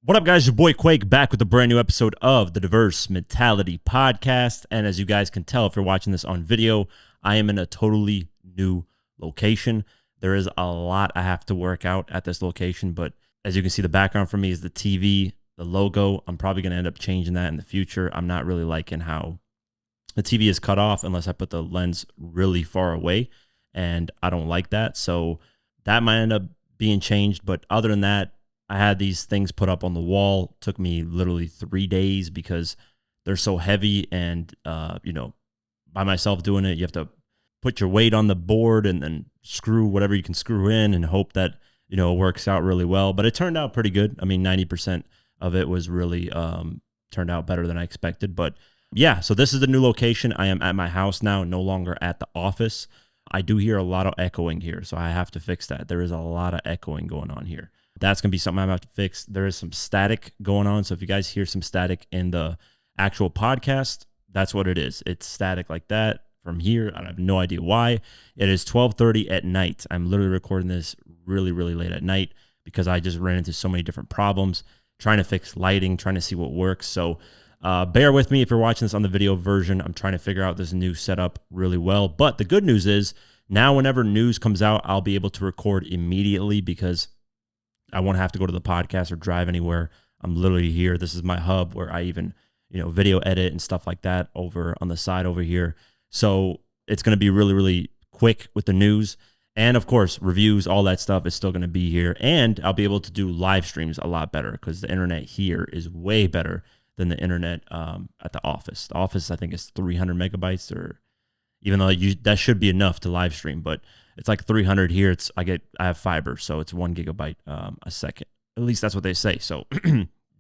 What up, guys? Your boy Quake back with a brand new episode of the Diverse Mentality Podcast. And as you guys can tell, if you're watching this on video, I am in a totally new location. There is a lot I have to work out at this location, but as you can see, the background for me is the TV, the logo. I'm probably going to end up changing that in the future. I'm not really liking how the TV is cut off unless I put the lens really far away, and I don't like that. So that might end up being changed. But other than that, I had these things put up on the wall. Took me literally 3 days because they're so heavy, and by myself doing it, you have to put your weight on the board and then screw whatever you can screw in and hope that it works out really well. But it turned out pretty good. I mean, 90% of it was really turned out better than I expected. But yeah, so this is the new location. I am at my house now, no longer at the office. I do hear a lot of echoing here, so I have to fix that. There is a lot of echoing going on here. That's going to be something I'm going to have to fix. There is some static going on. So if you guys hear some static in the actual podcast, that's what it is. It's static like that from here. I have no idea why. It is 12:30 at night. I'm literally recording this really, really late at night because I just ran into so many different problems, trying to fix lighting, trying to see what works. So bear with me if you're watching this on the video version. I'm trying to figure out this new setup really well. But the good news is now whenever news comes out, I'll be able to record immediately because I won't have to go to the podcast or drive anywhere. I'm literally here. This is my hub where I even, video edit and stuff like that over on the side over here. So it's going to be really, really quick with the news. And of course, reviews, all that stuff is still going to be here. And I'll be able to do live streams a lot better because the internet here is way better than the internet at the office. The office, I think, is 300 megabytes, or even though that should be enough to live stream, but it's like 300 here. I have fiber, so it's 1 gigabyte a second. At least that's what they say. So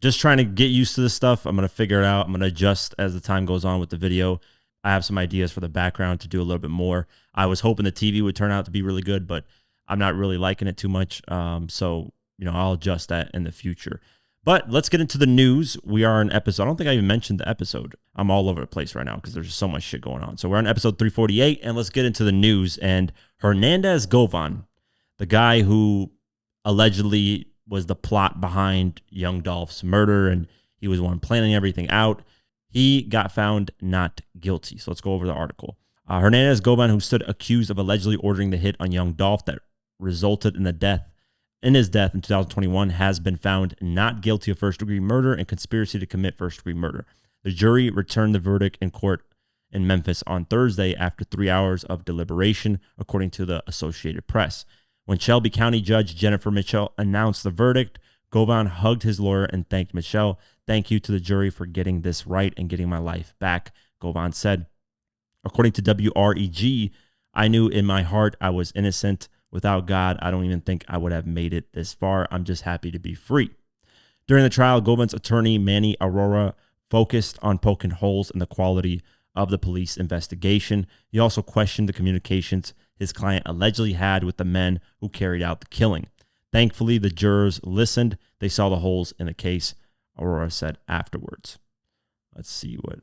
just trying to get used to this stuff. I'm going to figure it out. I'm going to adjust as the time goes on with the video. I have some ideas for the background to do a little bit more. I was hoping the TV would turn out to be really good, but I'm not really liking it too much. So I'll adjust that in the future. But let's get into the news. We are on episode, I don't think I even mentioned the episode. I'm all over the place right now because there's so much shit going on. So we're on episode 348, and let's get into the news. And Hernandez Govan, the guy who allegedly was the plot behind Young Dolph's murder, and he was the one planning everything out, he got found not guilty. So let's go over the article. Hernandez Govan, who stood accused of allegedly ordering the hit on Young Dolph that resulted in his death in 2021, has been found not guilty of first-degree murder and conspiracy to commit first-degree murder. The jury returned the verdict in court in Memphis on Thursday after 3 hours of deliberation, according to the Associated Press. When Shelby County Judge Jennifer Mitchell announced the verdict, Govan hugged his lawyer and thanked Mitchell. "Thank you to the jury for getting this right and getting my life back," Govan said. According to WREG, "I knew in my heart I was innocent. Without God, I don't even think I would have made it this far. I'm just happy to be free." During the trial, Govan's attorney, Manny Aurora, focused on poking holes in the quality of the police investigation. He also questioned the communications his client allegedly had with the men who carried out the killing. "Thankfully, the jurors listened. They saw the holes in the case," Aurora said afterwards. Let's see what.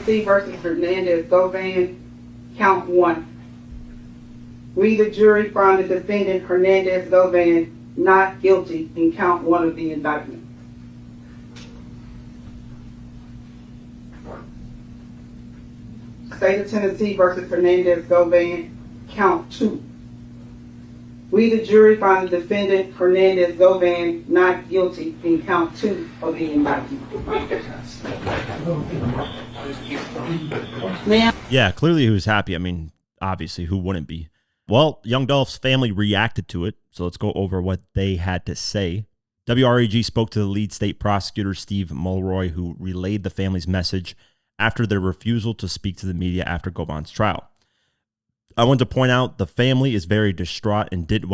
C versus Hernandez Govan, count 1. We, the jury, found the defendant Hernandez Govan not guilty in count 1 of the indictment. State of Tennessee versus Hernandez Govan, count 2. We, the jury, found the defendant Hernandez Govan not guilty in count 2 of the indictment. Yeah, clearly he was happy. I mean, obviously, who wouldn't be? Well, Young Dolph's family reacted to it, so let's go over what they had to say. WREG spoke to the lead state prosecutor, Steve Mulroy, who relayed the family's message after their refusal to speak to the media after Govan's trial. "I want to point out the family is very distraught and did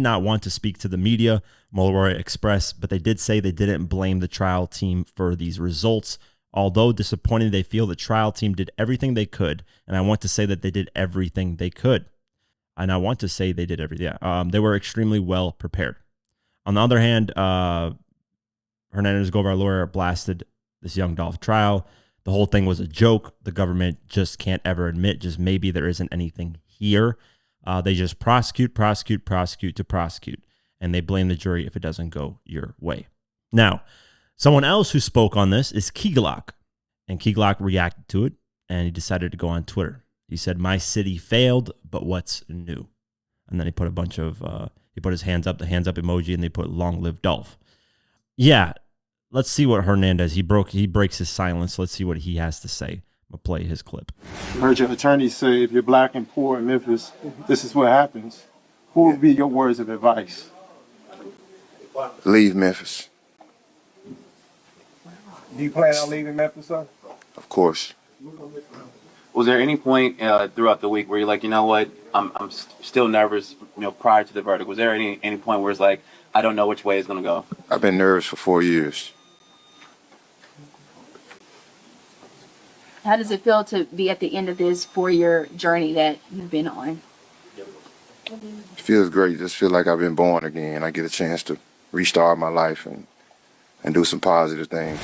not want to speak to the media," Mulroy expressed, but they did say they didn't blame the trial team for these results. "Although disappointed, they feel the trial team did everything they could, and I want to say that they did everything they could." And I want to say they did everything. Yeah, they were extremely well prepared. On the other hand, Hernandez Govan lawyer blasted this Young Dolph trial. The whole thing was a joke. The government just can't ever admit just maybe there isn't anything here. They just prosecute, and they blame the jury if it doesn't go your way. Now, Someone else who spoke on this is Key Glock, and Key Glock reacted to it, and he decided to go on Twitter. He said, "My city failed, but what's new?" And then he put a bunch of, he put his hands up, the hands up emoji, and they put "Long live Dolph." Yeah, let's see what Hernandez, he breaks his silence. Let's see what he has to say. I'm going to play his clip. I heard your attorney say if you're black and poor in Memphis, this is what happens. Who would be your words of advice? Leave Memphis. Do you plan on leaving Memphis, sir? Of course. Was there any point throughout the week where you're like, you know what, I'm still nervous, prior to the verdict? Was there any point where it's like, I don't know which way it's going to go? I've been nervous for 4 years. How does it feel to be at the end of this 4-year journey that you've been on? It feels great. Just feel like I've been born again. I get a chance to restart my life and do some positive things.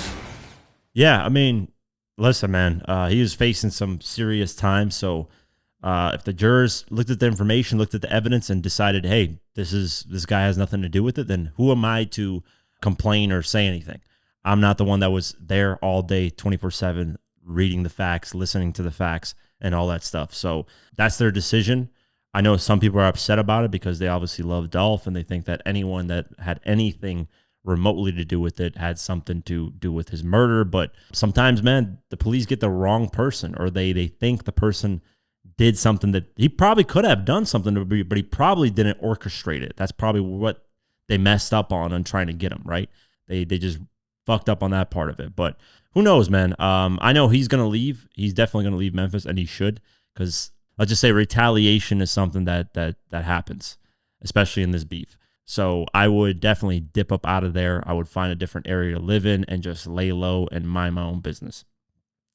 Yeah, I mean, listen, man, he was facing some serious time. So if the jurors looked at the information, looked at the evidence, and decided, hey, this guy has nothing to do with it, then who am I to complain or say anything? I'm not the one that was there all day, 24/7, reading the facts, listening to the facts, and all that stuff. So that's their decision. I know some people are upset about it because they obviously love Dolph and they think that anyone that had anything remotely to do with it had something to do with his murder. But sometimes, man, the police get the wrong person, or they think the person did something that he probably could have done something, but he probably didn't orchestrate it. That's probably what they messed up on trying to get him, right? They just fucked up on that part of it. But who knows, man? I know he's going to leave. He's definitely going to leave Memphis, and he should, because let's just say retaliation is something that happens, especially in this beef. So I would definitely dip up out of there. I would find a different area to live in and just lay low and mind my own business.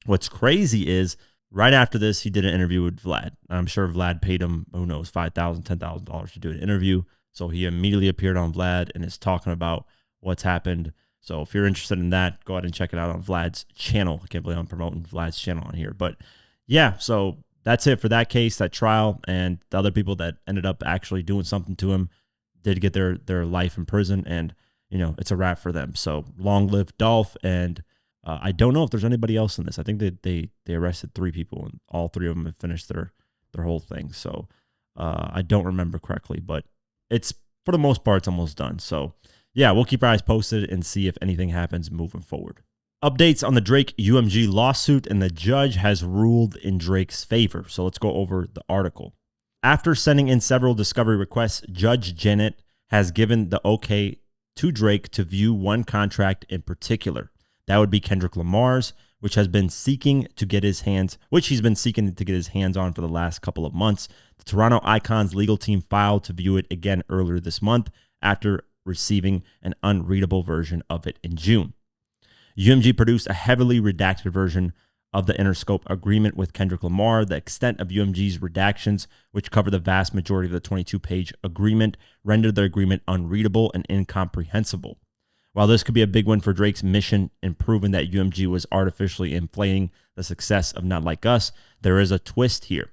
What's crazy is right after this, he did an interview with Vlad. I'm sure Vlad paid him, who knows, $5,000, $10,000 to do an interview. So he immediately appeared on Vlad and is talking about what's happened. So if you're interested in that, go ahead and check it out on Vlad's channel. I can't believe I'm promoting Vlad's channel on here. But yeah, so that's it for that case, that trial. And the other people that ended up actually doing something to him did get their life in prison, and it's a wrap for them. So long live Dolph. And I don't know if there's anybody else in this. I think that they arrested 3 people, and all 3 of them have finished their whole thing. So I don't remember correctly, but it's, for the most part, it's almost done. So yeah, we'll keep our eyes posted and see if anything happens moving forward. Updates on the Drake UMG lawsuit, and the judge has ruled in Drake's favor. So let's go over the article. After sending in several discovery requests, Judge Janet has given the okay to Drake to view one contract in particular. That would be Kendrick Lamar's, which he's been seeking to get his hands on for the last couple of months. The Toronto Icon's legal team filed to view it again earlier this month after receiving an unreadable version of it in June. UMG produced a heavily redacted version of the Interscope agreement with Kendrick Lamar. The extent of UMG's redactions, which cover the vast majority of the 22-page agreement, rendered the agreement unreadable and incomprehensible. While this could be a big win for Drake's mission in proving that UMG was artificially inflating the success of Not Like Us, there is a twist here.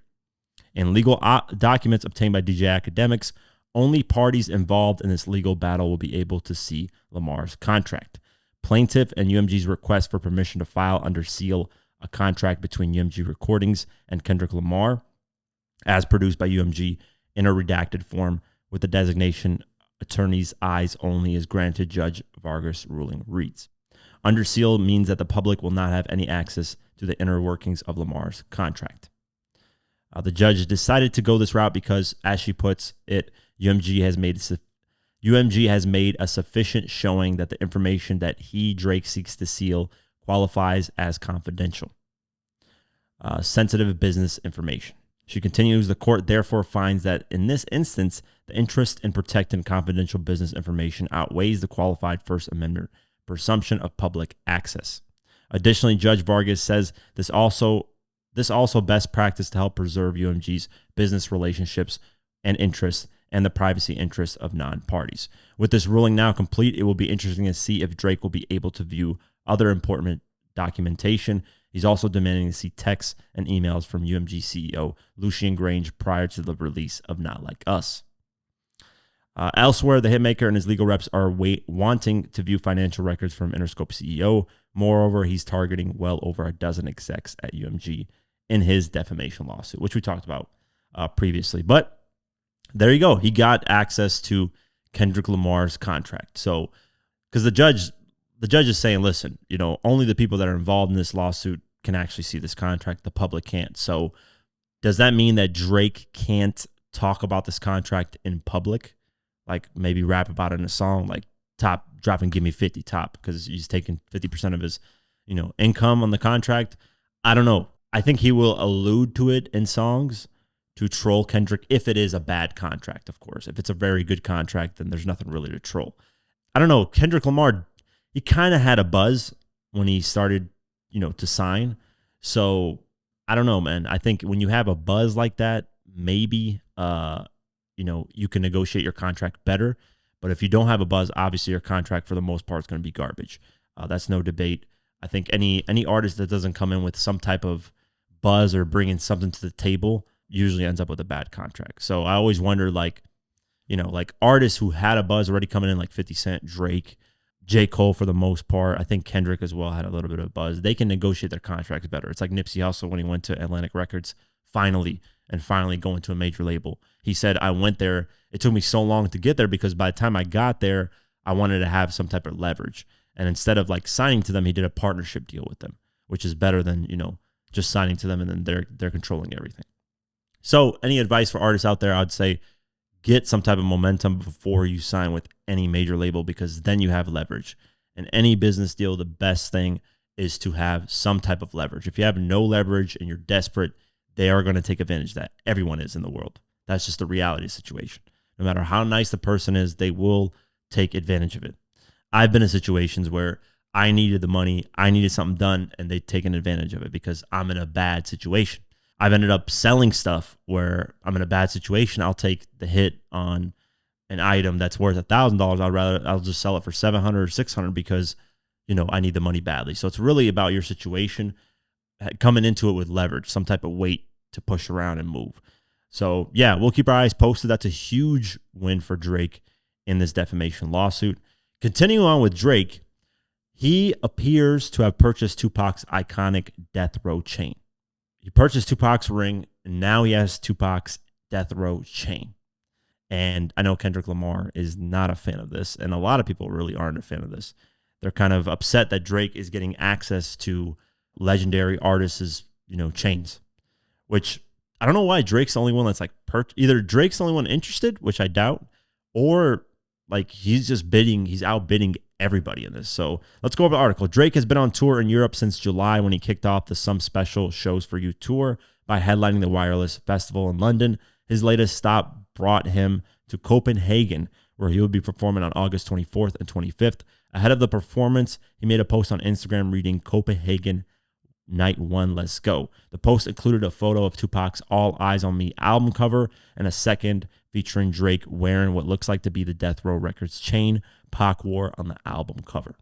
In legal documents obtained by DJ Academics, only parties involved in this legal battle will be able to see Lamar's contract. Plaintiff and UMG's request for permission to file under seal a contract between UMG Recordings and Kendrick Lamar, as produced by UMG in a redacted form with the designation attorney's eyes only, is granted, Judge Vargas' ruling reads. Under seal means that the public will not have any access to the inner workings of Lamar's contract. The judge decided to go this route because, as she puts it, UMG has made a sufficient showing that the information that Drake seeks to seal qualifies as confidential, sensitive business information. She continues, the court therefore finds that in this instance, the interest in protecting confidential business information outweighs the qualified First Amendment presumption of public access. Additionally, Judge Vargas says this also best practice to help preserve UMG's business relationships and interests and the privacy interests of non-parties. With this ruling now complete, it will be interesting to see if Drake will be able to view other important documentation. He's also demanding to see texts and emails from UMG CEO Lucien Grange prior to the release of Not Like Us. Elsewhere, the hitmaker and his legal reps are wanting to view financial records from Interscope CEO. Moreover, he's targeting well over a dozen execs at UMG in his defamation lawsuit, which we talked about previously. But there you go. He got access to Kendrick Lamar's contract. So, because the judge is saying, listen, only the people that are involved in this lawsuit can actually see this contract. The public can't. So, does that mean that Drake can't talk about this contract in public? Like maybe rap about it in a song, like top dropping Give Me 50 top, because he's taking 50% of his, income on the contract. I don't know. I think he will allude to it in songs to troll Kendrick if it is a bad contract, of course. If it's a very good contract, then there's nothing really to troll. I don't know. Kendrick Lamar, he kind of had a buzz when he started, to sign. So I don't know, man. I think when you have a buzz like that, maybe, you can negotiate your contract better. But if you don't have a buzz, obviously your contract for the most part is going to be garbage. That's no debate. I think any artist that doesn't come in with some type of buzz or bringing something to the table usually ends up with a bad contract. So I always wonder, like artists who had a buzz already coming in, like 50 Cent, Drake, J. Cole for the most part. I think Kendrick as well had a little bit of buzz. They can negotiate their contracts better. It's like Nipsey Hussle when he went to Atlantic Records finally going to a major label. He said, I went there. It took me so long to get there because by the time I got there, I wanted to have some type of leverage. And instead of like signing to them, he did a partnership deal with them, which is better than, just signing to them and then they're controlling everything. So any advice for artists out there, I'd say get some type of momentum before you sign with any major label, because then you have leverage. In any business deal, the best thing is to have some type of leverage. If you have no leverage and you're desperate, they are going to take advantage of that. Everyone is in the world. That's just the reality situation. No matter how nice the person is, they will take advantage of it. I've been in situations where I needed the money, I needed something done, and they've taken advantage of it because I'm in a bad situation. I've ended up selling stuff where I'm in a bad situation. I'll take the hit on an item that's worth $1,000. I'll just sell it for $700 or $600 because, I need the money badly. So it's really about your situation, coming into it with leverage, some type of weight to push around and move. So yeah, we'll keep our eyes posted. That's a huge win for Drake in this defamation lawsuit. Continuing on with Drake, he appears to have purchased Tupac's iconic death row chain. He purchased Tupac's ring, and now he has Tupac's death row chain. And I know Kendrick Lamar is not a fan of this, and a lot of people really aren't a fan of this. They're kind of upset that Drake is getting access to legendary artists' chains, which I don't know why Drake's the only one that's like either Drake's the only one interested, which I doubt, or like he's outbidding everybody in this. So let's go over the article. Drake has been on tour in Europe since July when he kicked off the Some Special Shows for You tour by headlining the Wireless Festival in London. His latest stop brought him to Copenhagen, where he will be performing on August 24th and 25th. Ahead of the performance, he made a post on Instagram reading Copenhagen Night 1, let's go. The post included a photo of Tupac's All Eyes on Me album cover and a second featuring Drake wearing what looks like to be the Death Row Records chain Pac wore on the album cover.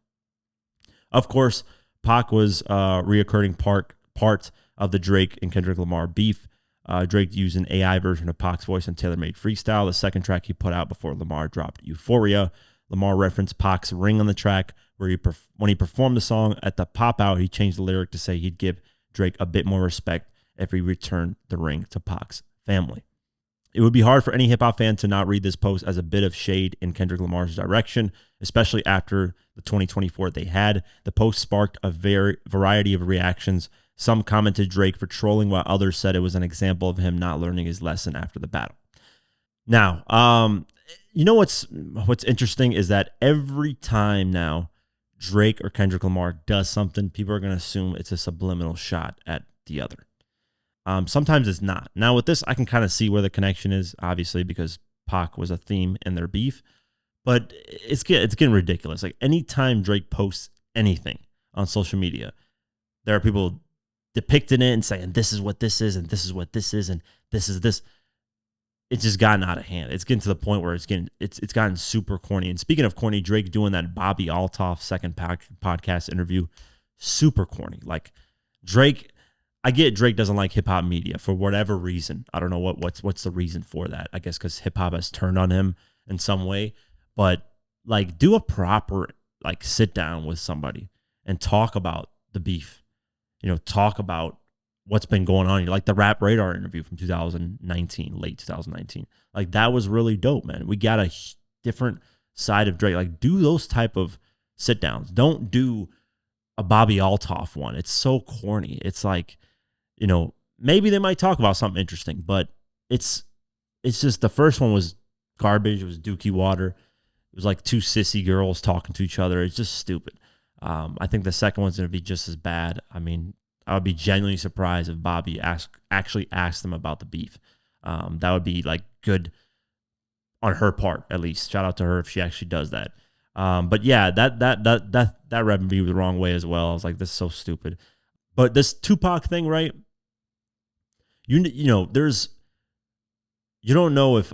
Of course, Pac was a reoccurring part of the Drake and Kendrick Lamar beef. Drake used an AI version of Pac's voice on Taylor Made Freestyle, the second track he put out before Lamar dropped Euphoria. Lamar referenced Pac's ring on the track, where when he performed the song at the pop out, he changed the lyric to say he'd give Drake a bit more respect if he returned the ring to Pac's family. It would be hard for any hip-hop fan to not read this post as a bit of shade in Kendrick Lamar's direction, especially after the 2024 they had. The post sparked a variety of reactions. Some commented Drake for trolling, while others said it was an example of him not learning his lesson after the battle. Now, what's interesting is that every time now Drake or Kendrick Lamar does something, people are going to assume it's a subliminal shot at the other. Sometimes it's not. Now with this, I can kind of see where the connection is, obviously, because Pac was a theme in their beef. But it's getting ridiculous. Like anytime Drake posts anything on social media, there are people depicting it and saying this is what this is, and this is what this is, and this is this. It's just gotten out of hand. It's getting to the point where it's gotten super corny. And speaking of corny, Drake doing that Bobby Altoff second podcast interview, super corny. Like Drake, I get Drake doesn't like hip hop media for whatever reason. I don't know what's the reason for that. I guess because hip hop has turned on him in some way, but like do a proper like sit down with somebody and talk about the beef. Talk about what's been going on. Like the Rap Radar interview from 2019, late 2019. Like that was really dope, man. We got a different side of Drake. Like do those type of sit downs. Don't do a Bobby Altoff one. It's so corny. It's like, maybe they might talk about something interesting, but it's just the first one was garbage. It was dookie water. It was like two sissy girls talking to each other. It's just stupid. I think the second one's going to be just as bad. I mean, I would be genuinely surprised if Bobby actually asked them about the beef. That would be like good on her part, at least. Shout out to her if she actually does that. But yeah, that rubbed me the wrong way as well. I was like, this is so stupid. But this Tupac thing, right? You don't know if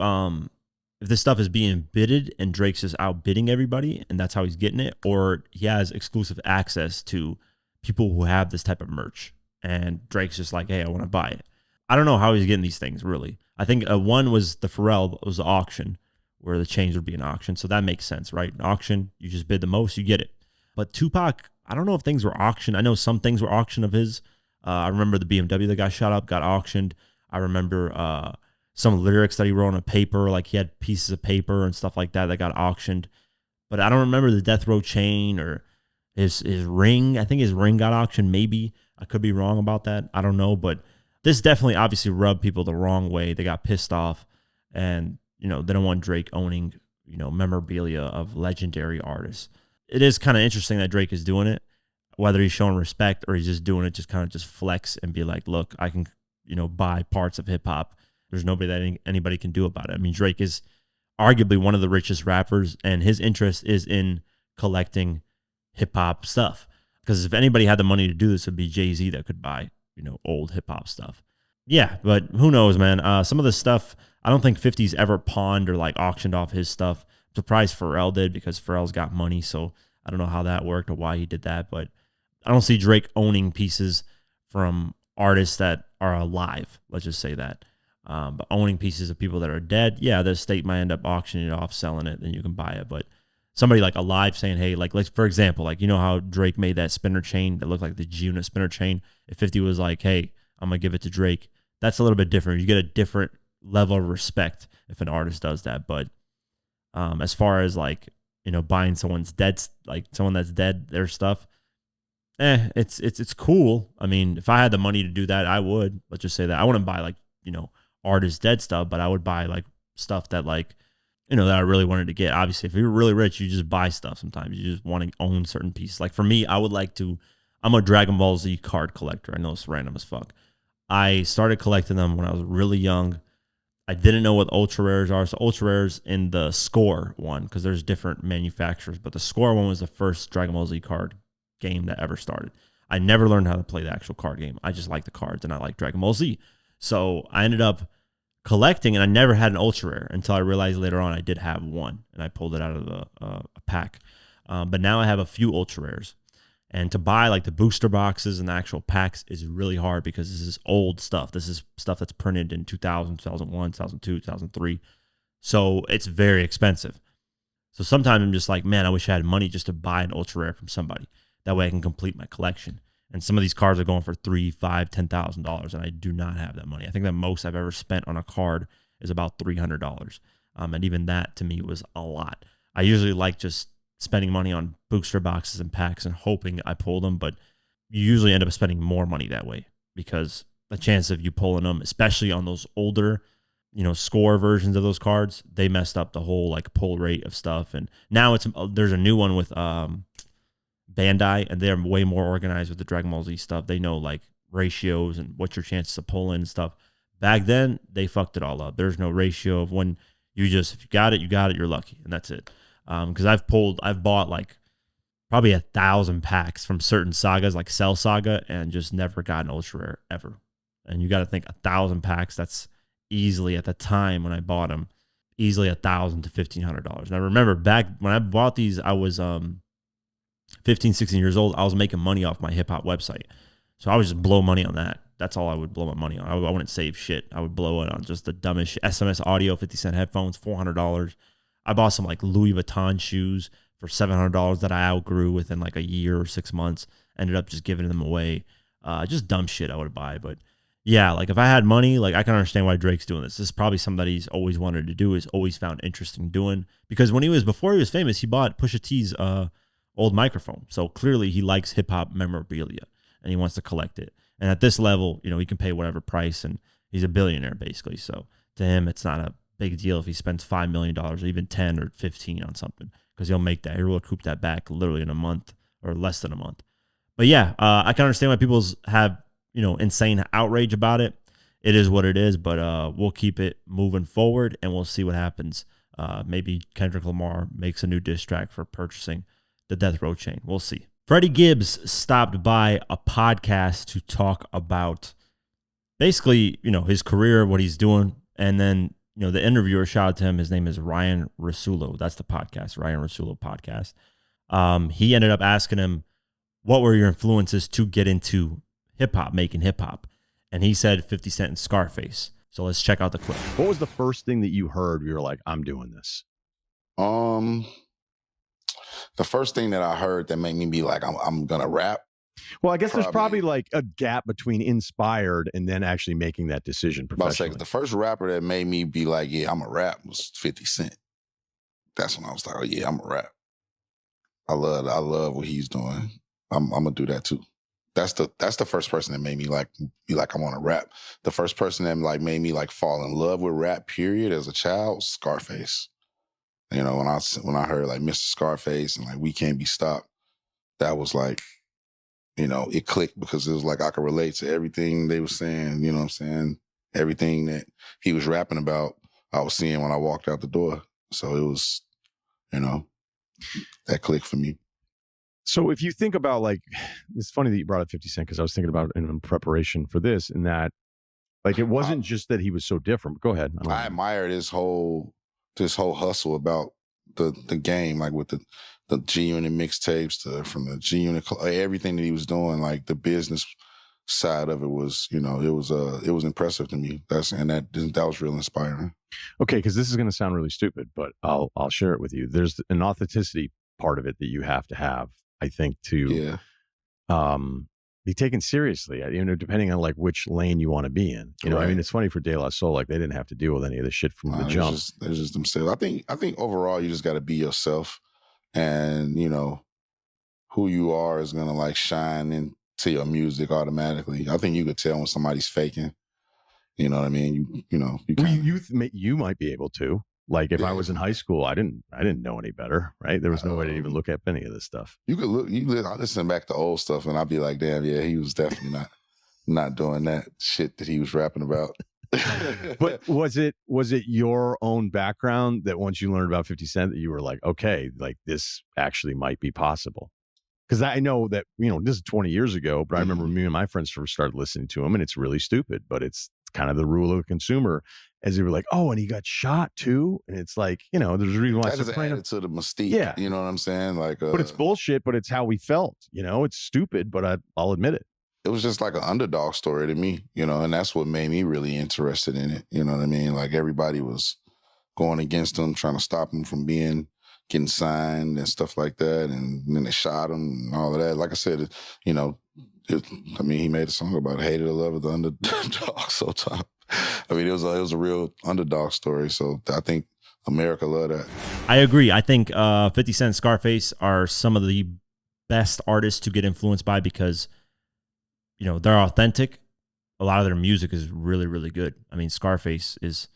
this stuff is being bidded and Drake's just outbidding everybody and that's how he's getting it, or he has exclusive access to people who have this type of merch and Drake's just like, hey, I want to buy it. I don't know how he's getting these things, really. I think one was the Pharrell, was the auction where the chains would be an auction. So that makes sense, right? An auction, you just bid the most, you get it. But Tupac, I don't know if things were auctioned. I know some things were auctioned of his. I remember the BMW that got shot up got auctioned. I remember some lyrics that he wrote on a paper, like he had pieces of paper and stuff like that got auctioned. But I don't remember the Death Row chain or his ring. I think his ring got auctioned, maybe. I could be wrong about that. I don't know. But this definitely obviously rubbed people the wrong way. They got pissed off. And, they don't want Drake owning, memorabilia of legendary artists. It is kind of interesting that Drake is doing it, whether he's showing respect or he's just doing it, just flex and be like, look, I can, buy parts of hip hop. There's nobody that anybody can do about it. I mean, Drake is arguably one of the richest rappers, and his interest is in collecting hip hop stuff. Because if anybody had the money to do this, it would be Jay-Z that could buy, old hip hop stuff. Yeah, but who knows, man? Some of the stuff, I don't think 50's ever pawned or like auctioned off his stuff. I'm surprised Pharrell did because Pharrell's got money, so I don't know how that worked or why he did that. But I don't see Drake owning pieces from artists that are alive. Let's just say that. But owning pieces of people that are dead, yeah, the state might end up auctioning it off, selling it, then you can buy it. But somebody like alive saying, hey, like for example, like how Drake made that spinner chain that looked like the G-Unit spinner chain. If 50 was like, hey, I'm going to give it to Drake, that's a little bit different. You get a different level of respect if an artist does that. But as far as like, buying someone's dead, like someone that's dead, their stuff, it's cool. I mean, if I had the money to do that, I would. Let's just say that. I wouldn't buy like, artists dead stuff, but I would buy like stuff that like, that I really wanted to get. Obviously, if you're really rich, you just buy stuff sometimes. You just want to own certain pieces. Like for me, I'm a Dragon Ball Z card collector. I know it's random as fuck. I started collecting them when I was really young. I didn't know what ultra rares are. So ultra rares in the Score one, because there's different manufacturers, but the Score one was the first Dragon Ball Z card game that ever started. I never learned how to play the actual card game. I just like the cards and I like Dragon Ball Z. So I ended up collecting, and I never had an ultra rare until I realized later on I did have one, and I pulled it out of a pack. But now I have a few ultra rares, and to buy like the booster boxes and the actual packs is really hard because this is old stuff. This is stuff that's printed in 2000, 2001, 2002, 2003. So it's very expensive. So sometimes I'm just like, man, I wish I had money just to buy an ultra rare from somebody. That way I can complete my collection. And some of these cards are going for $3,000, $5,000, $10,000, and I do not have that money. I think the most I've ever spent on a card is about $300, and even that to me was a lot. I usually like just spending money on booster boxes and packs and hoping I pull them, but you usually end up spending more money that way because the chance of you pulling them, especially on those older, Score versions of those cards, they messed up the whole like pull rate of stuff. And now there's a new one with Bandai, and they're way more organized with the Dragon Ball Z stuff. They know like ratios and what's your chances to pull in and stuff. Back then, they fucked it all up. There's no ratio of when if you got it, you're lucky, and that's it. Because I've bought like probably 1,000 packs from certain sagas like Cell Saga and just never got an ultra rare ever. And you got to think 1,000 packs, that's easily at the time when I bought them, easily $1,000 to $1,500. And I remember back when I bought these, I was 15, 16 years old. I was making money off my hip hop website. So I would just blow money on that. That's all I would blow my money on. I wouldn't save shit. I would blow it on just the dumbest shit. SMS audio, 50-cent headphones, $400. I bought some like Louis Vuitton shoes for $700 that I outgrew within like a year or 6 months. Ended up just giving them away. Just dumb shit I would buy. But yeah, like if I had money, like I can understand why Drake's doing this. This is probably something that he's always wanted to do, is always found interesting doing. Because before he was famous, he bought Pusha T's old microphone. So clearly he likes hip hop memorabilia and he wants to collect it. And at this level, he can pay whatever price, and he's a billionaire basically. So to him, it's not a big deal if he spends $5 million or even 10 or 15 on something, because he'll make that. He'll recoup that back literally in a month or less than a month. But yeah, I can understand why people have, insane outrage about it. It is what it is, but we'll keep it moving forward and we'll see what happens. Maybe Kendrick Lamar makes a new diss track for purchasing the Death Row chain. We'll see. Freddie Gibbs stopped by a podcast to talk about basically, his career, what he's doing. And then, the interviewer, shout out to him. His name is Ryan Rasulo. That's the podcast, Ryan Rasulo podcast. He ended up asking him, what were your influences to get into hip hop, making hip hop? And he said 50 Cent and Scarface. So let's check out the clip. What was the first thing that you heard? You were like, I'm doing this. The first thing that I heard that made me be like, I'm gonna rap. Well, I guess there's probably like a gap between inspired and then actually making that decision professionally. The first rapper that made me be like, yeah, I'm a rap was 50 Cent. That's when I was like, oh yeah, I'm a rap. I love what he's doing. I'm gonna do that too. That's the first person that made me like be like, I want to rap. The first person that like made me like fall in love with rap, period, as a child, was Scarface. When I heard like Mr. Scarface and like We Can't Be Stopped, that was like, it clicked, because it was like I could relate to everything they were saying, you know what I'm saying? Everything that he was rapping about, I was seeing when I walked out the door. So it was, that clicked for me. So if you think about like, it's funny that you brought up 50 Cent, because I was thinking about it in preparation for this, and that like it wasn't just that he was so different. Go ahead. I admire this whole hustle about the game, like with the G Unit mixtapes, from the G Unit, everything that he was doing, like the business side of it was, it was impressive to me. That was real inspiring. Okay, because this is going to sound really stupid, but I'll share it with you. There's an authenticity part of it that you have to have, I think, to be taken seriously, depending on like which lane you want to be in. I mean, it's funny for De La Soul, like they didn't have to deal with any of the shit from the jump. They're just themselves. I think overall you just got to be yourself, and who you are is gonna like shine into your music automatically. I think you could tell when somebody's faking. You know what I mean? You might be able to. Like if I was in high school, I didn't know any better, right? There was no way to even look at any of this stuff. I listen back to old stuff and I'd be like, damn, yeah, he was definitely not doing that shit that he was rapping about. But was it your own background that once you learned about 50 Cent that you were like, okay, like this actually might be possible? Because I know that, this is 20 years ago, but I remember me and my friends first started listening to him, and it's really stupid, but it's kind of the rule of the consumer, as they were like, oh, and he got shot too. And it's like, there's a reason why. That just added to the mystique. Yeah. You know what I'm saying? Like, but it's bullshit, but it's how we felt. It's stupid, but I'll admit it. It was just like an underdog story to me, and that's what made me really interested in it. You know what I mean? Like everybody was going against him, trying to stop him from getting signed and stuff like that. And then they shot him and all of that. Like I said, he made a song about hated or love of the underdog. So top. I mean, it was a real underdog story. So I think America loved that. I agree. I think 50 Cent and Scarface are some of the best artists to get influenced by, because they're authentic. A lot of their music is really, really good. I mean, Scarface is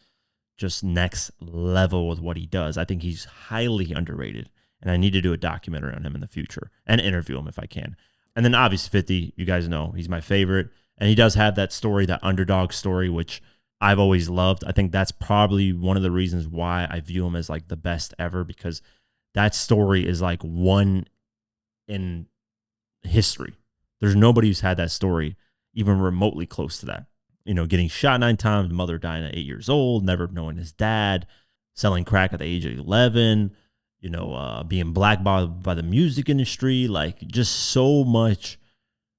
just next level with what he does. I think he's highly underrated, and I need to do a documentary on him in the future and interview him if I can. And then obviously 50, you guys know he's my favorite, and he does have that story, that underdog story, which I've always loved. I think that's probably one of the reasons why I view him as like the best ever, because that story is like one in history. There's nobody who's had that story even remotely close to that. Getting shot 9 times, mother dying at 8 years old, never knowing his dad, selling crack at the age of 11, being blackballed by the music industry, like just so much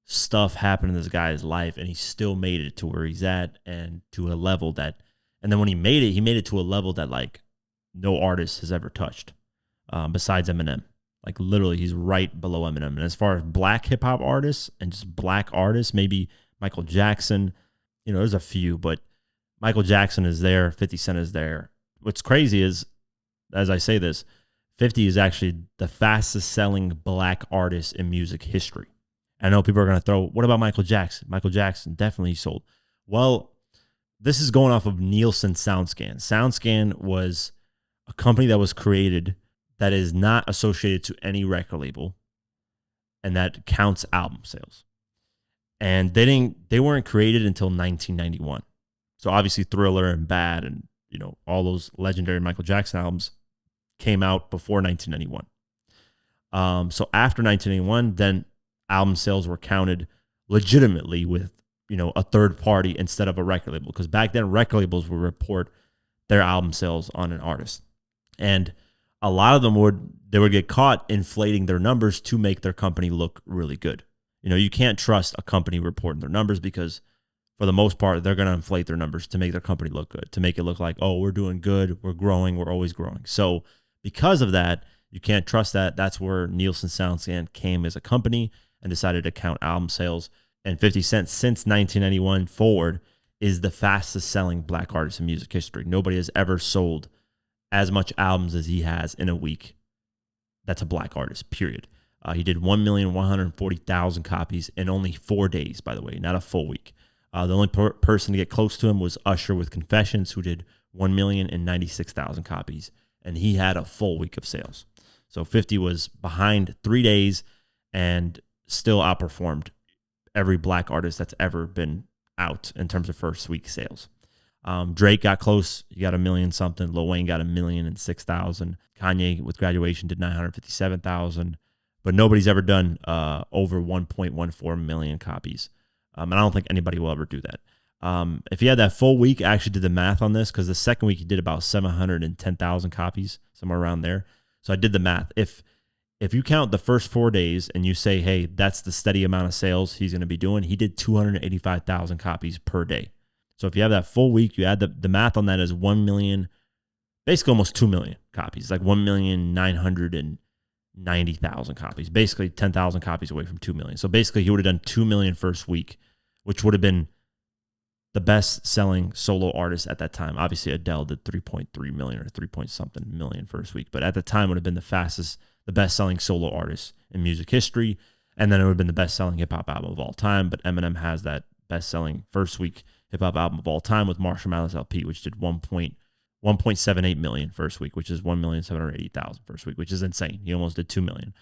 stuff happened in this guy's life, and he still made it to where he's at, and to a level that, and then when he made it to a level that like no artist has ever touched besides Eminem. Like literally, he's right below Eminem. And as far as black hip hop artists and just black artists, maybe Michael Jackson, there's a few, but Michael Jackson is there. 50 Cent is there. What's crazy is, as I say this, 50 is actually the fastest selling black artist in music history. I know people are going to throw, what about Michael Jackson? Michael Jackson definitely sold. Well, this is going off of Nielsen SoundScan. SoundScan was a company that was created that is not associated to any record label and that counts album sales. And they weren't created until 1991. So obviously Thriller and Bad and all those legendary Michael Jackson albums came out before 1991. So after 1991, then album sales were counted legitimately with a third party instead of a record label, because back then record labels would report their album sales on an artist, and a lot of them would get caught inflating their numbers to make their company look really good. You can't trust a company reporting their numbers, because for the most part they're going to inflate their numbers to make their company look good, to make it look like, oh, we're doing good, we're growing, we're always growing. So because of that, you can't trust that. That's where Nielsen SoundScan came as a company and decided to count album sales. And 50 Cent, since 1991 forward, is the fastest selling black artist in music history. Nobody has ever sold as much albums as he has in a week. That's a black artist, period. He did 1,140,000 copies in only 4 days, by the way, not a full week. The only person to get close to him was Usher with Confessions, who did 1,096,000 copies, and he had a full week of sales. So 50 was behind 3 days and still outperformed every black artist that's ever been out in terms of first week sales. Drake got close. He got 1 million something. Lil Wayne got 1,006,000. Kanye with Graduation did 957,000. But nobody's ever done over 1.14 million copies. And I don't think anybody will ever do that. If he had that full week, I actually did the math on this, because the second week he did about 710,000 copies, somewhere around there. So I did the math. If you count the first 4 days and you say, hey, that's the steady amount of sales he's going to be doing, he did 285,000 copies per day. So if you have that full week, you add the math on that is 1 million, basically almost 2 million copies, like 1,990,000 copies, basically 10,000 copies away from 2 million. So basically he would have done 2 million first week, which would have been the best selling solo artist at that time. Obviously Adele did 3.3 million or 3 point something million first week, but at the time would have been the best selling solo artist in music history. And then it would have been the best selling hip hop album of all time. But Eminem has that best selling first week hip hop album of all time with Marshall Mathers LP, which did 1.78 million first week, which is 1,780,000 first week, which is insane. He almost did 2 million.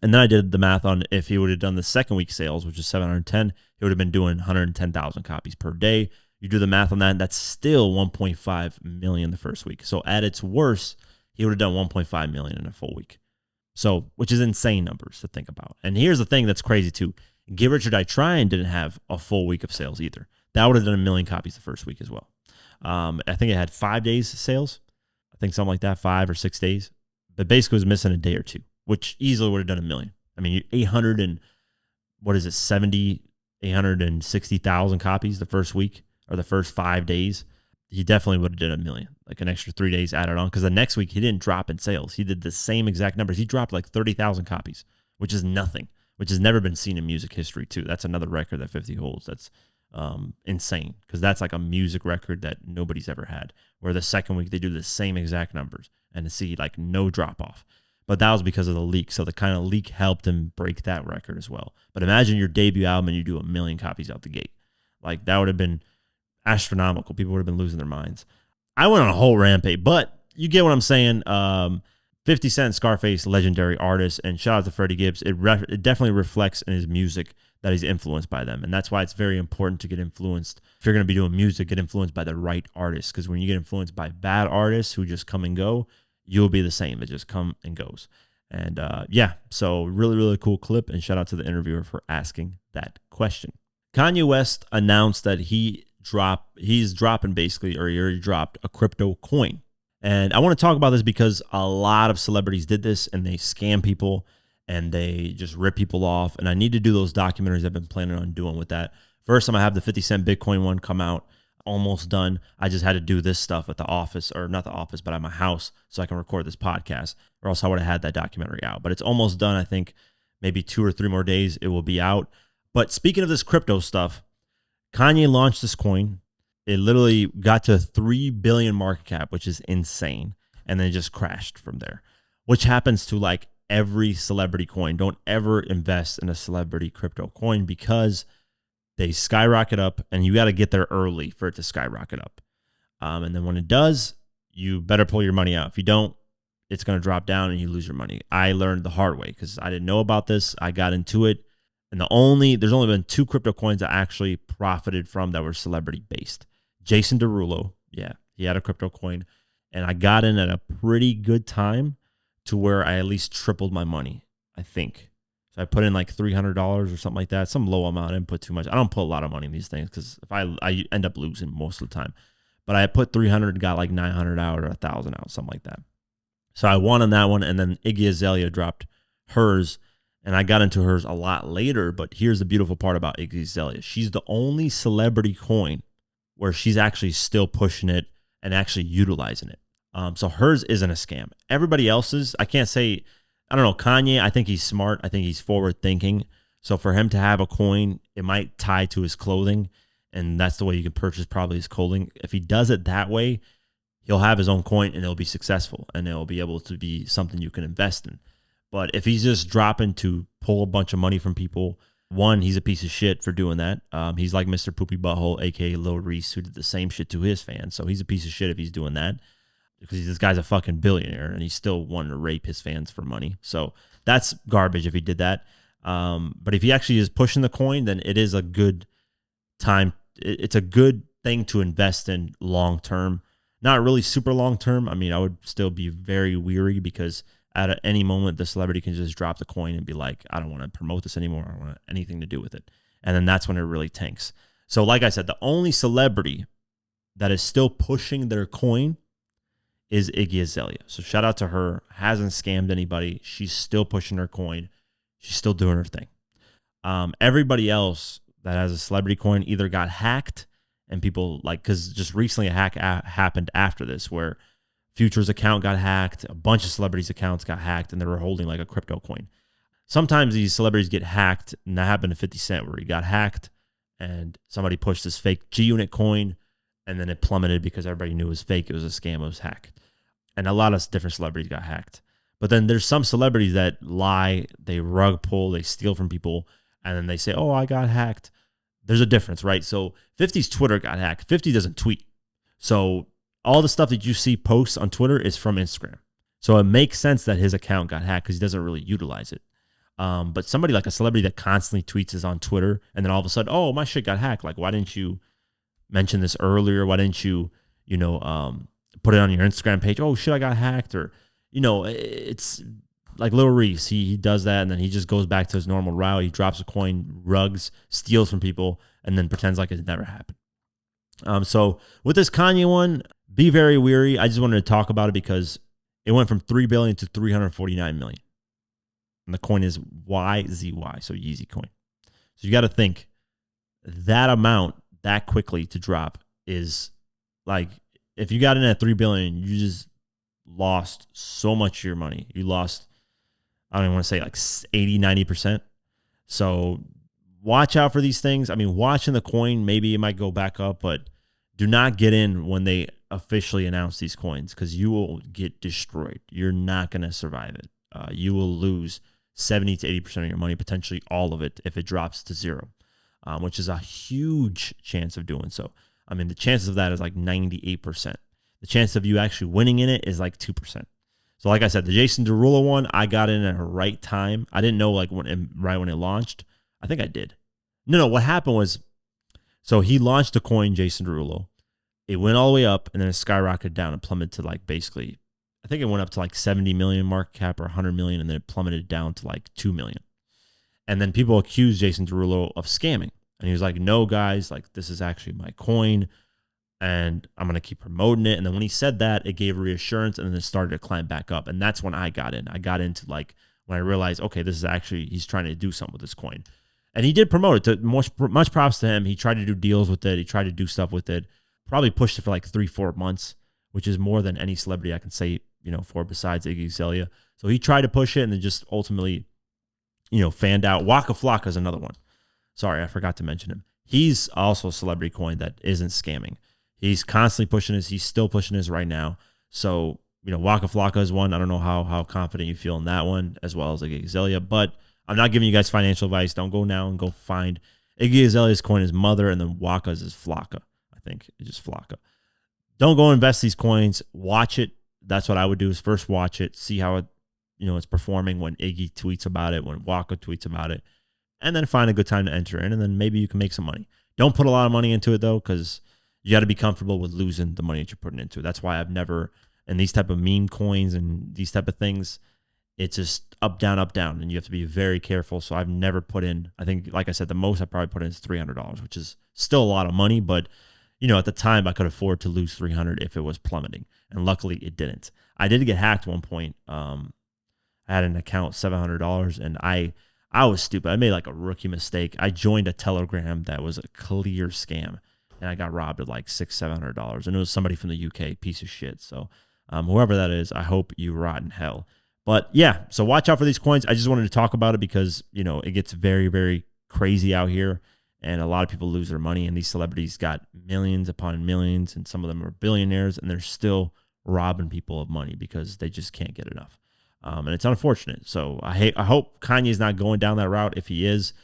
And then I did the math on if he would have done the second week sales, which is 710, he would have been doing 110,000 copies per day. You do the math on that, and that's still 1.5 million the first week. So at its worst, he would have done 1.5 million in a full week. So, which is insane numbers to think about. And here's the thing that's crazy too. Get Rich or Die Trying didn't have a full week of sales either. That would have done 1 million copies the first week as well. I think it had 5 days sales. I think something like that, 5 or 6 days. But basically it was missing a day or two, which easily would have done 1 million. I mean, 860,000 copies the first week or the first 5 days. He definitely would have done 1 million, like an extra 3 days added on. Because the next week he didn't drop in sales. He did the same exact numbers. He dropped like 30,000 copies, which is nothing, which has never been seen in music history too. That's another record that 50 holds. That's insane, because that's like a music record that nobody's ever had, where the second week they do the same exact numbers and to see like no drop off. But that was because of the leak. So the kind of leak helped him break that record as well. But imagine your debut album and you do 1 million copies out the gate. Like that would have been astronomical. People would have been losing their minds. I went on a whole rampage, but you get what I'm saying. 50 Cent, Scarface, legendary artist, and shout out to Freddie Gibbs. It definitely reflects in his music that he's influenced by them. And that's why it's very important to get influenced. If you're going to be doing music, get influenced by the right artists. Because when you get influenced by bad artists who just come and go, you'll be the same. It just come and goes. And so really, really cool clip. And shout out to the interviewer for asking that question. Kanye West announced that he's dropping basically, or he already dropped a crypto coin. And I want to talk about this because a lot of celebrities did this and they scam people and they just rip people off. And I need to do those documentaries I've been planning on doing with that. First, I'm going to have the 50 Cent Bitcoin one come out almost done. I just had to do this stuff at the office, or not the office, but at my house, so I can record this podcast, or else I would have had that documentary out. But it's almost done. I think maybe 2 or 3 more days it will be out. But speaking of this crypto stuff, Kanye launched this coin. It literally got to 3 billion market cap, which is insane. And then it just crashed from there, which happens to like every celebrity coin. Don't ever invest in a celebrity crypto coin because they skyrocket up, and you got to get there early for it to skyrocket up. And then when it does, you better pull your money out. If you don't, it's going to drop down and you lose your money. I learned the hard way because I didn't know about this. I got into it. And there's only been 2 crypto coins that actually profited from that were celebrity based. Jason Derulo, yeah, he had a crypto coin, and I got in at a pretty good time to where I at least tripled my money, I think. So I put in like $300 or something like that, some low amount. I didn't put too much. I don't put a lot of money in these things because if I end up losing most of the time. But I put 300, got like 900 out or 1,000 out, something like that. So I won on that one, and then Iggy Azalea dropped hers. And I got into hers a lot later, but here's the beautiful part about Iggy Azalea. She's the only celebrity coin where she's actually still pushing it and actually utilizing it. So hers isn't a scam. Everybody else's, I can't say, I don't know, Kanye, I think he's smart. I think he's forward thinking. So for him to have a coin, it might tie to his clothing, and that's the way you can purchase probably his clothing. If he does it that way, he'll have his own coin and it'll be successful and it'll be able to be something you can invest in. But if he's just dropping to pull a bunch of money from people, one, he's a piece of shit for doing that. He's like Mr. Poopy Butthole, a.k.a. Lil Reese, who did the same shit to his fans. So he's a piece of shit if he's doing that because this guy's a fucking billionaire and he's still wanting to rape his fans for money. So that's garbage if he did that. But if he actually is pushing the coin, then it is a good time. It's a good thing to invest in long term. Not really super long term. I mean, I would still be very weary because at any moment, the celebrity can just drop the coin and be like, I don't want to promote this anymore. I don't want anything to do with it. And then that's when it really tanks. So like I said, the only celebrity that is still pushing their coin is Iggy Azalea. So shout out to her. Hasn't scammed anybody. She's still pushing her coin. She's still doing her thing. Everybody else that has a celebrity coin either got hacked and people like, because just recently a hack happened after this where Future's account got hacked, a bunch of celebrities' accounts got hacked, and they were holding like a crypto coin. Sometimes these celebrities get hacked, and that happened to 50 Cent where he got hacked and somebody pushed this fake G-Unit coin, and then it plummeted because everybody knew it was fake. It was a scam. It was hacked. And a lot of different celebrities got hacked. But then there's some celebrities that lie, they rug pull, they steal from people, and then they say, oh, I got hacked. There's a difference, right? So 50's Twitter got hacked. 50 doesn't tweet. So all the stuff that you see posts on Twitter is from Instagram. So it makes sense that his account got hacked because he doesn't really utilize it. But somebody like a celebrity that constantly tweets is on Twitter, and then all of a sudden, oh, my shit got hacked. Like, why didn't you mention this earlier? Why didn't you, put it on your Instagram page? Oh, shit, I got hacked. Or, it's like Lil Reese. He does that, and then he just goes back to his normal route. He drops a coin, rugs, steals from people, and then pretends like it never happened. So with this Kanye one, be very weary. I just wanted to talk about it because it went from 3 billion to 349 million. And the coin is YZY, so Yeezy coin. So you got to think that amount that quickly to drop is like, if you got in at 3 billion, you just lost so much of your money. You lost, I don't even want to say like 80, 90%. So watch out for these things. I mean, watching the coin, maybe it might go back up, but do not get in when they officially announce these coins because you will get destroyed. You're not going to survive it. You will lose 70 to 80% of your money, potentially all of it if it drops to zero, which is a huge chance of doing so. I mean, the chances of that is like 98%. The chance of you actually winning in it is like 2%. So like I said, the Jason Derulo one, I got in at the right time. I didn't know like right when it launched. I think I did. No, what happened was, so he launched the coin, Jason Derulo. It went all the way up and then it skyrocketed down and plummeted to like basically, I think it went up to like 70 million market cap or 100 million and then it plummeted down to like 2 million. And then people accused Jason Derulo of scamming. And he was like, no, guys, like this is actually my coin and I'm going to keep promoting it. And then when he said that, it gave reassurance and then it started to climb back up. And that's when I got in. I got into like when I realized, okay, this is actually, he's trying to do something with this coin. And he did promote it. Much props to him. He tried to do deals with it. He tried to do stuff with it. probably pushed it for like 3-4 months, which is more than any celebrity I can say, for besides Iggy Azalea. So he tried to push it and then just ultimately, fanned out. Waka Flocka is another one. Sorry, I forgot to mention him. He's also a celebrity coin that isn't scamming. He's constantly pushing his. He's still pushing his right now. So, Waka Flocka is one. I don't know how confident you feel in that one, as well as Iggy Azalea. But I'm not giving you guys financial advice. Don't go now and go find Iggy Azalea's coin his mother, and then Waka's is Flocka. I think it's just Flocka. Don't go invest these coins. Watch it. That's what I would do, is first watch it, see how it, it's performing when Iggy tweets about it, when Waka tweets about it, and then find a good time to enter in, and then maybe you can make some money. Don't put a lot of money into it, though, because you got to be comfortable with losing the money that you're putting into it. That's why I've never, in these type of meme coins and these type of things, it's just up, down, and you have to be very careful. So I've never put in, I think, like I said, the most I probably put in is $300, which is still a lot of money, but at the time I could afford to lose 300 if it was plummeting, and luckily it didn't. I did get hacked one point. I had an account, $700, and I was stupid. I made like a rookie mistake. I joined a Telegram that was a clear scam, and I got robbed of like $600-700, and it was somebody from the UK, piece of shit. So whoever that is, I hope you rot in hell. But yeah, so watch out for these coins. I just wanted to talk about it because it gets very, very crazy out here, and a lot of people lose their money, and these celebrities got millions upon millions, and some of them are billionaires, and they're still robbing people of money because they just can't get enough. And it's unfortunate. So I hope Kanye's not going down that route. If he is,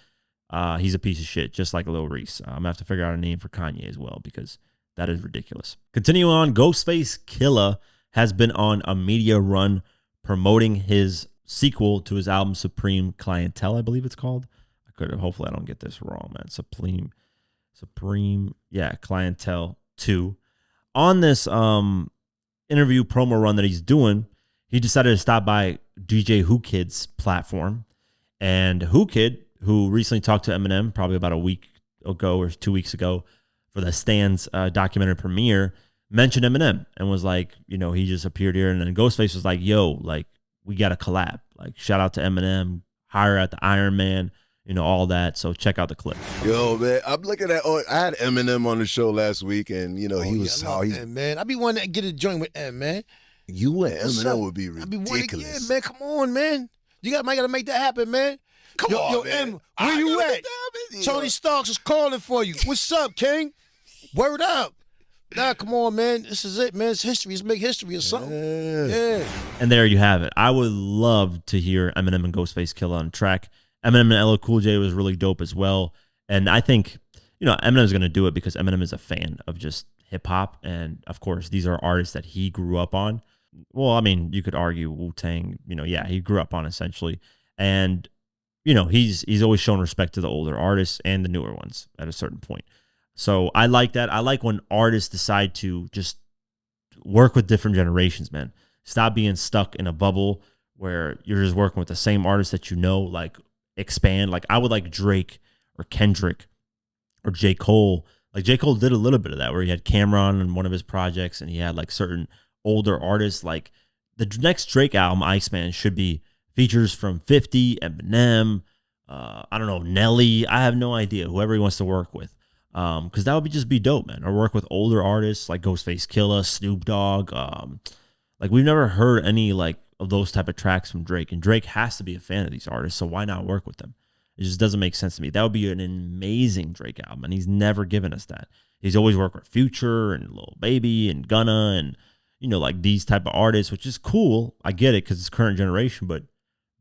he's a piece of shit, just like Lil Reese. I'm going to have to figure out a name for Kanye as well, because that is ridiculous. Continue on, Ghostface Killah has been on a media run promoting his sequel to his album Supreme Clientele, I believe it's called. Hopefully I don't get this wrong, man. Supreme, Clientele 2. On this interview promo run that he's doing, he decided to stop by DJ Who Kid's platform. And Who Kid, who recently talked to Eminem probably about a week ago or 2 weeks ago for the Stan's documentary premiere, mentioned Eminem and was like, he just appeared here. And then Ghostface was like, yo, like, we got to collab. Like, shout out to Eminem, hire at the Iron Man, all that. So check out the clip. Yo, man, I'm looking at, I had Eminem on the show last week, and, he was how he... Man, I be wanting to get a joint with M, man. You and Eminem would be ridiculous. Yeah, man, come on, man. Might gotta make that happen, man. Come on, man. M, where you at? Tony Starks is calling for you. What's up, King? Word up. Nah, come on, man. This is it, man. It's history. Let's make history or something. Yeah. And there you have it. I would love to hear Eminem and Ghostface Killah on track. Eminem and LL Cool J was really dope as well. And I think, Eminem's going to do it because Eminem is a fan of just hip hop. And of course, these are artists that he grew up on. Well, I mean, you could argue Wu-Tang, he grew up on essentially. And, he's always shown respect to the older artists and the newer ones at a certain point. So I like that. I like when artists decide to just work with different generations, man. Stop being stuck in a bubble where you're just working with the same artists that like expand. Like I would like Drake or Kendrick or J. Cole. Like J. Cole did a little bit of that where he had Cameron in one of his projects and he had like certain older artists. Like the next Drake album, Iceman, should be features from 50, Eminem, I don't know, Nelly. I have no idea, whoever he wants to work with. Because that would just be dope, man. Or work with older artists like Ghostface Killah, Snoop Dogg. Like we've never heard any like of those type of tracks from Drake, and Drake has to be a fan of these artists, so why not work with them? It just doesn't make sense to me. That would be an amazing Drake album, and he's never given us that. He's always worked with Future and Lil Baby and Gunna and like these type of artists, which is cool. I get it because it's current generation, but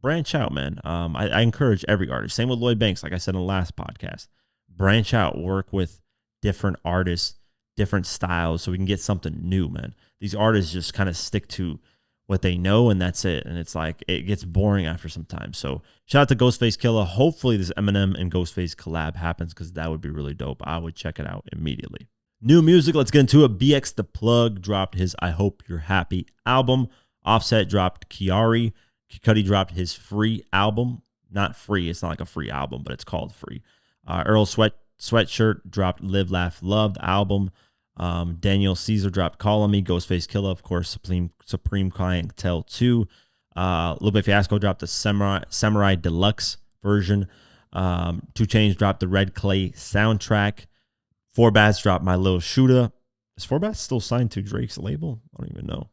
branch out, man. I encourage every artist. Same with Lloyd Banks, like I said in the last podcast. Branch out, work with different artists, different styles, so we can get something new, man. These artists just kind of stick to what they know, and that's it. And it's like, it gets boring after some time. So shout out to Ghostface Killah. Hopefully this Eminem and Ghostface collab happens because that would be really dope. I would check it out immediately. New music, let's get into it. BX The Plug dropped his I Hope You're Happy album. Offset dropped Kiari. Cudi dropped his Free album. Not free, it's not like a free album, but it's called Free. Earl Sweatshirt dropped Live, Laugh, Love, the album. Daniel Caesar dropped Call on Me. Ghostface Killah, of course, Supreme Clientele 2. Lil Bit Fiasco dropped the Samurai Deluxe version. 2 Chainz dropped the Red Clay soundtrack. 4 Bats dropped My Little Shooter. Is Forbes still signed to Drake's label? I don't even know.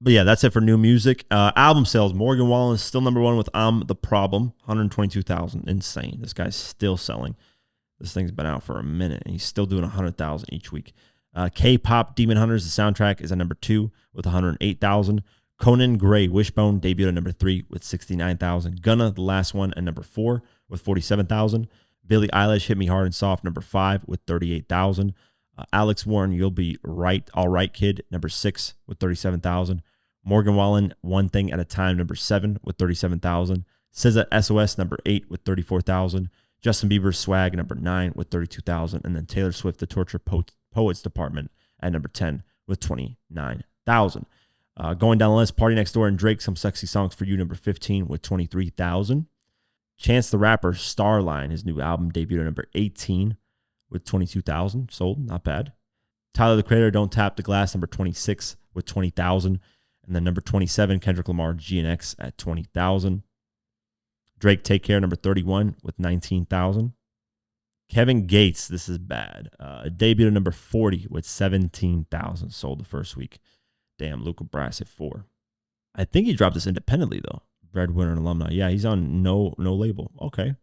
But yeah, that's it for new music. Album sales. Morgan Wallen is still number one with I'm the Problem. 122,000. Insane. This guy's still selling. This thing's been out for a minute, and he's still doing 100,000 each week. K-pop Demon Hunters, the soundtrack, is at number 2 with 108,000. Conan Gray Wishbone debuted at number 3 with 69,000. Gunna, the last one, at number 4 with 47,000. Billie Eilish, Hit Me Hard and Soft, number 5 with 38,000. Alex Warren, You'll Be Right, All Right Kid, number 6 with 37,000. Morgan Wallen, One Thing at a Time, number 7 with 37,000. SZA SOS, number 8 with 34,000. Justin Bieber's Swag, number 9 with 32,000. And then Taylor Swift, The Torture Poets Department, at number 10 with 29,000. Going down the list, Party Next Door and Drake, Some Sexy Songs for You, number 15 with 23,000. Chance the Rapper, Starline, his new album, debuted at number 18 with 22,000 sold. Not bad. Tyler, the Creator, Don't Tap the Glass, number 26 with 20,000. And then number 27, Kendrick Lamar, GNX at 20,000. Drake, Take Care, number 31 with 19,000. Kevin Gates, this is bad. Debuted at number 40 with 17,000 sold the first week. Damn, Luca Brass at 4. I think he dropped this independently, though. Breadwinner and Alumni. Yeah, he's on no label. Okay.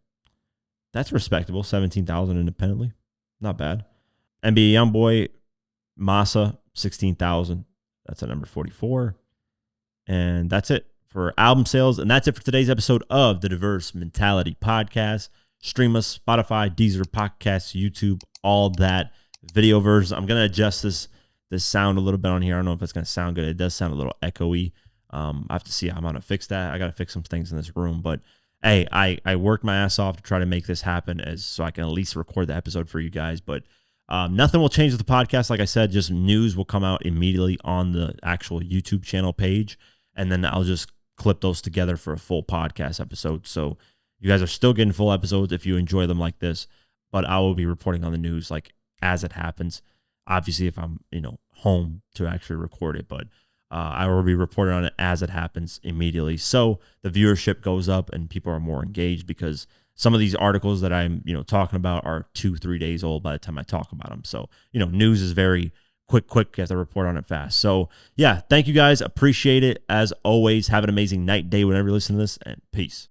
That's respectable. 17,000 independently. Not bad. NBA Youngboy, Massa, 16,000. That's at number 44. And that's it for album sales. And that's it for today's episode of the Diverse Mentality Podcast. Stream us, Spotify, Deezer, Podcast, YouTube, all that. Video versions. I'm going to adjust this sound a little bit on here. I don't know if it's going to sound good. It does sound a little echoey. I have to see how I'm going to fix that. I got to fix some things in this room. But, hey, I worked my ass off to try to make this happen so I can at least record the episode for you guys. But nothing will change with the podcast. Like I said, just news will come out immediately on the actual YouTube channel page. And then I'll just clip those together for a full podcast episode. So you guys are still getting full episodes if you enjoy them like this. But I will be reporting on the news like as it happens. Obviously, if I'm home to actually record it. But I will be reporting on it as it happens immediately. So the viewership goes up and people are more engaged because some of these articles that I'm, talking about are 2-3 days old by the time I talk about them. So, news is very quick. You have to report on it fast. So yeah, thank you guys. Appreciate it. As always, have an amazing night, day, whenever you listen to this, and peace.